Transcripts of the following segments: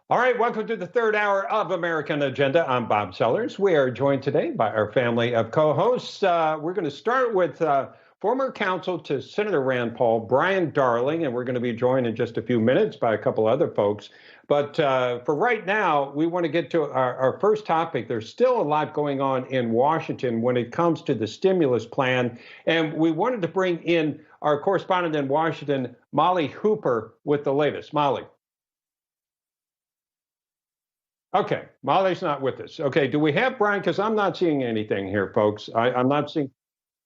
All right, welcome to the third hour of American Agenda. I'm Bob Sellers. We are joined today by our family of co-hosts. We're going to start with former counsel to Senator Rand Paul, Brian Darling, and we're going to be joined in just a few minutes by a couple other folks. But for right now, we want to get to our first topic. There's still a lot going on in Washington when it comes to the stimulus plan, and we wanted to bring in our correspondent in Washington, Molly Hooper, with the latest. Molly. Okay, Molly's not with us. Okay, do we have Brian? Because I'm not seeing anything here, folks. I'm not seeing.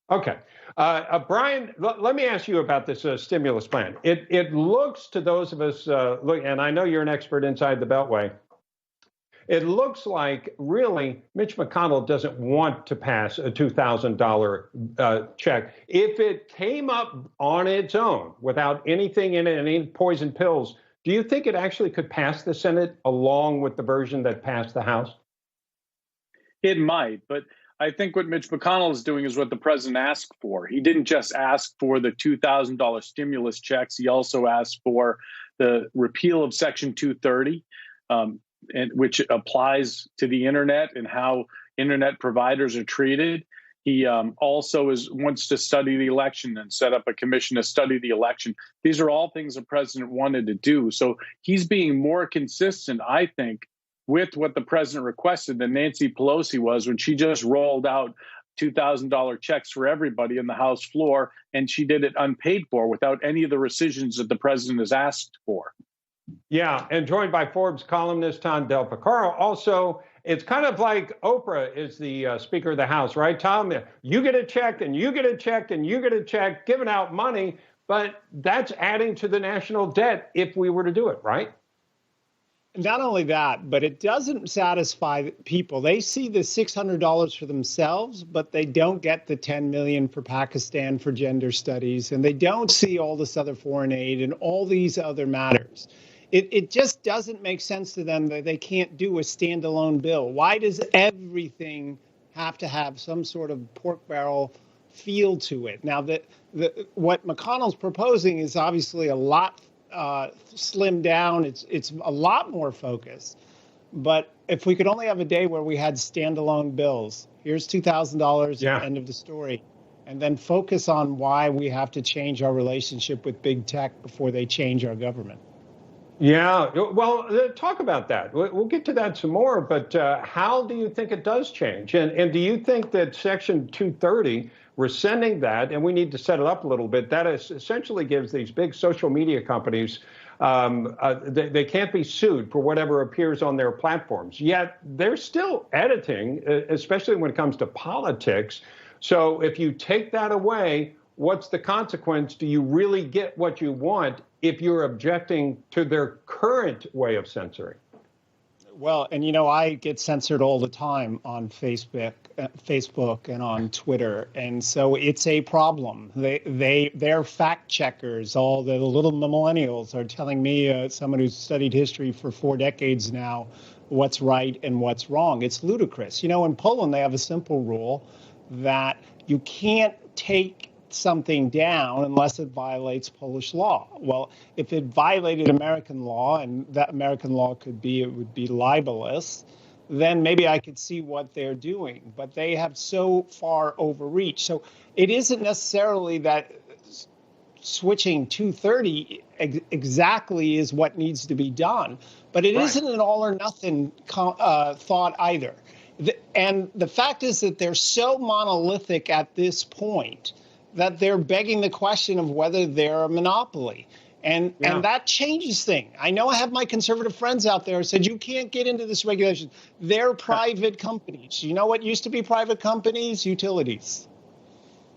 Okay, Brian, let me ask you about this stimulus plan. It looks to those of us, look, and I know you're an expert inside the Beltway. It looks like really Mitch McConnell doesn't want to pass a $2,000 check. If it came up on its own without anything in it, any poison pills, do you think it actually could pass the Senate along with the version that passed the House? It might, but I think what Mitch McConnell is doing is what the president asked for. He didn't just ask for the $2,000 stimulus checks. He also asked for the repeal of Section 230, which applies to the internet and how internet providers are treated. He also wants to study the election and set up a commission to study the election. These are all things the president wanted to do. So he's being more consistent, I think, with what the president requested than Nancy Pelosi was when she just rolled out $2,000 checks for everybody on the House floor, and she did it unpaid for without any of the rescissions that the president has asked for. Yeah, and joined by Forbes columnist Tom Del Picaro. Also, it's kind of like Oprah is the Speaker of the House, right, Tom? You get a check, and you get a check, and you get a check, giving out money, but that's adding to the national debt if we were to do it, right? Not only that, but it doesn't satisfy people. They see the $600 for themselves, but they don't get the $10 million for Pakistan for gender studies, and they don't see all this other foreign aid and all these other matters. It just doesn't make sense to them that they can't do a standalone bill. Why does everything have to have some sort of pork barrel feel to it? Now, what McConnell's proposing is obviously a lot slimmed down. It's a lot more focused. But if we could only have a day where we had standalone bills, here's $2,000 at the end of the story, and then focus on why we have to change our relationship with big tech before they change our government. Yeah, well, talk about that. We'll get to that some more, but how do you think it does change? And do you think that Section 230, rescinding that, and we need to set it up a little bit, that essentially gives these big social media companies, they can't be sued for whatever appears on their platforms, yet they're still editing, especially when it comes to politics. So if you take that away, what's the consequence? Do you really get what you want if you're objecting to their current way of censoring? Well, and I get censored all the time on Facebook and on Twitter, and so it's a problem. They're fact checkers. All the little millennials are telling me, someone who's studied history for 4 decades now, what's right and what's wrong. It's ludicrous. In Poland they have a simple rule that you can't take something down unless it violates Polish law. Well, if it violated American law, and that American law would be libelous, then maybe I could see what they're doing. But they have so far overreached. So it isn't necessarily that switching 230 exactly is what needs to be done, but it isn't an all or nothing thought either. And the fact is that they're so monolithic at this point that they're begging the question of whether they're a monopoly. And that changes things. I know I have my conservative friends out there who said, you can't get into this regulation. They're private companies. You know what used to be private companies? Utilities.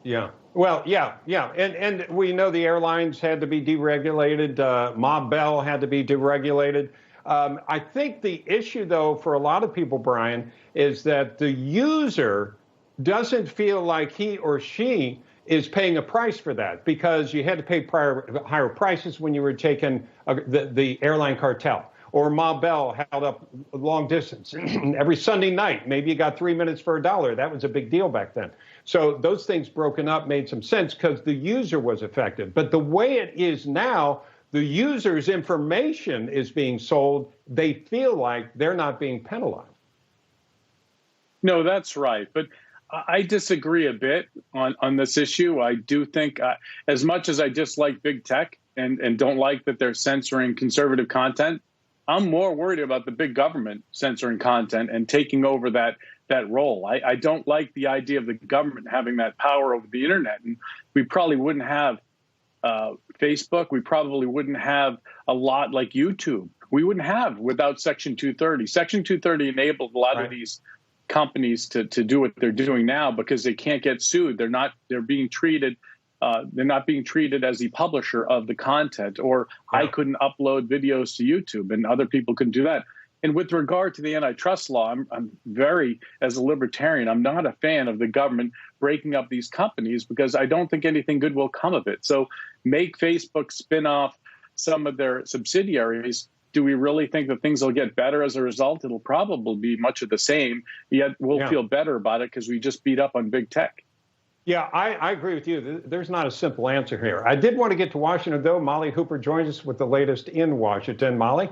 Yeah. Well, yeah. And we know the airlines had to be deregulated. Ma Bell had to be deregulated. I think the issue, though, for a lot of people, Brian, is that the user doesn't feel like he or she is paying a price for that, because you had to pay higher prices when you were taking the airline cartel. Or Ma Bell held up long distance every Sunday night. Maybe you got 3 minutes for $1. That was a big deal back then. So those things broken up made some sense because the user was affected. But the way it is now, the user's information is being sold, they feel like they're not being penalized. No, that's right. But I disagree a bit on this issue. I do think, as much as I dislike big tech and don't like that they're censoring conservative content, I'm more worried about the big government censoring content and taking over that role. I don't like the idea of the government having that power over the internet. And we probably wouldn't have Facebook. We probably wouldn't have a lot like YouTube. We wouldn't have without Section 230. Section 230 enabled a lot of these companies to do what they're doing now because they can't get sued. They're being treated. They're not being treated as the publisher of the content, or I couldn't upload videos to YouTube and other people couldn't do that. And with regard to the antitrust law, I'm very, as a libertarian, I'm not a fan of the government breaking up these companies because I don't think anything good will come of it. So make Facebook spin off some of their subsidiaries. Do we really think that things will get better as a result? It'll probably be much of the same, yet we'll feel better about it because we just beat up on big tech. Yeah, I agree with you. There's not a simple answer here. I did want to get to Washington, though. Molly Hooper joins us with the latest in Washington. Molly?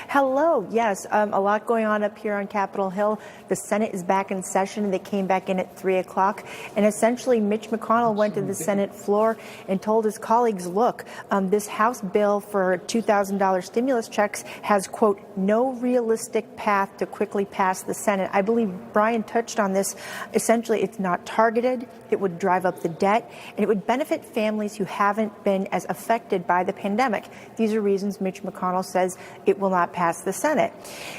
Hello. Yes, a lot going on up here on Capitol Hill. The Senate is back in session. They came back in at 3 o'clock. And essentially, Mitch McConnell went to the Senate floor and told his colleagues, look, this House bill for $2,000 stimulus checks has, quote, no realistic path to quickly pass the Senate. I believe Brian touched on this. Essentially, it's not targeted. It would drive up the debt, and it would benefit families who haven't been as affected by the pandemic. These are reasons Mitch McConnell says it will not pass the Senate.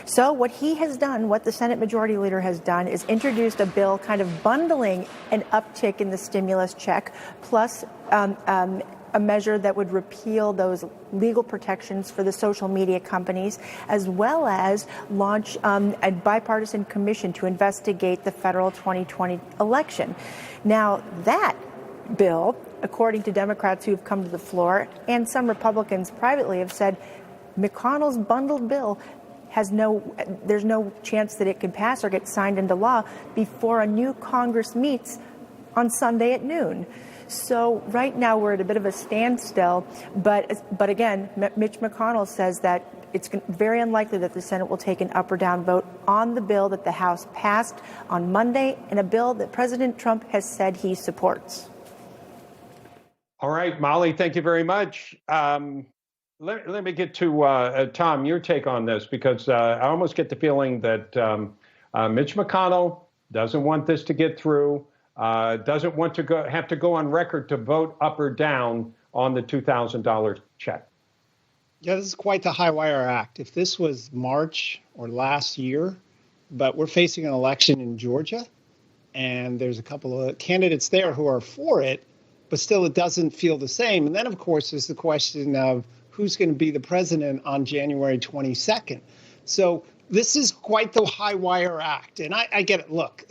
So what he has done, what the Senate Majority Leader has done, is introduced a bill kind of bundling an uptick in the stimulus check plus a measure that would repeal those legal protections for the social media companies, as well as launch a bipartisan commission to investigate the federal 2020 election. Now, that bill, according to Democrats who have come to the floor, and some Republicans privately have said, McConnell's bundled bill there's no chance that it can pass or get signed into law before a new Congress meets on Sunday at noon. So right now we're at a bit of a standstill, but again, Mitch McConnell says that it's very unlikely that the Senate will take an up or down vote on the bill that the House passed on Monday and a bill that President Trump has said he supports. All right, Molly, thank you very much. Let me get to Tom, your take on this, because I almost get the feeling that Mitch McConnell doesn't want this to get through, doesn't want to have to go on record to vote up or down on the $2,000 check. Yeah, this is quite the high wire act. If this was March or last year, but we're facing an election in Georgia, and there's a couple of candidates there who are for it, but still it doesn't feel the same. And then, of course, there's the question of who's going to be the president on January 22nd. So this is quite the high wire act. And I get it. Look,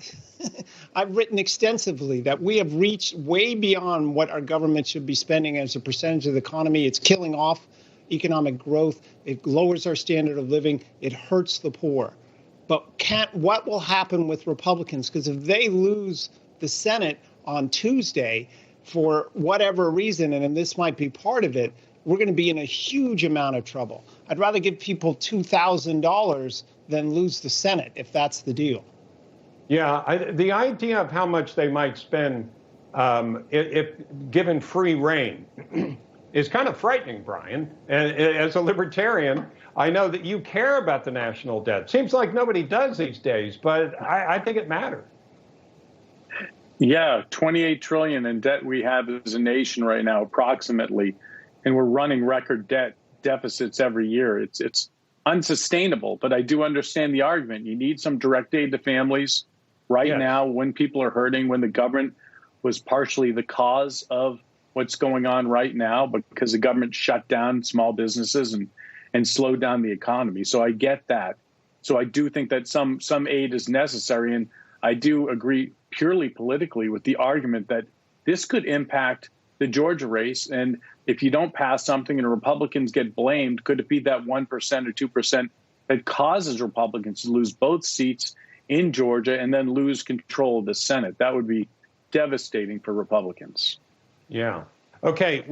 I've written extensively that we have reached way beyond what our government should be spending as a percentage of the economy. It's killing off economic growth. It lowers our standard of living. It hurts the poor. But what will happen with Republicans? Because if they lose the Senate on Tuesday for whatever reason, and this might be part of it, we're going to be in a huge amount of trouble. I'd rather give people $2,000 than lose the Senate, if that's the deal. Yeah, the idea of how much they might spend if given free rein is kind of frightening, Brian. And as a libertarian, I know that you care about the national debt. Seems like nobody does these days, but I think it matters. Yeah, $28 trillion in debt we have as a nation right now, approximately. And we're running record deficits every year. It's unsustainable, but I do understand the argument. You need some direct aid to families right now when people are hurting, when the government was partially the cause of what's going on right now because the government shut down small businesses and slowed down the economy. So I get that. So I do think that some aid is necessary. And I do agree purely politically with the argument that this could impact the Georgia race. And if you don't pass something and Republicans get blamed, could it be that 1% or 2% that causes Republicans to lose both seats in Georgia and then lose control of the Senate? That would be devastating for Republicans. Yeah. Okay.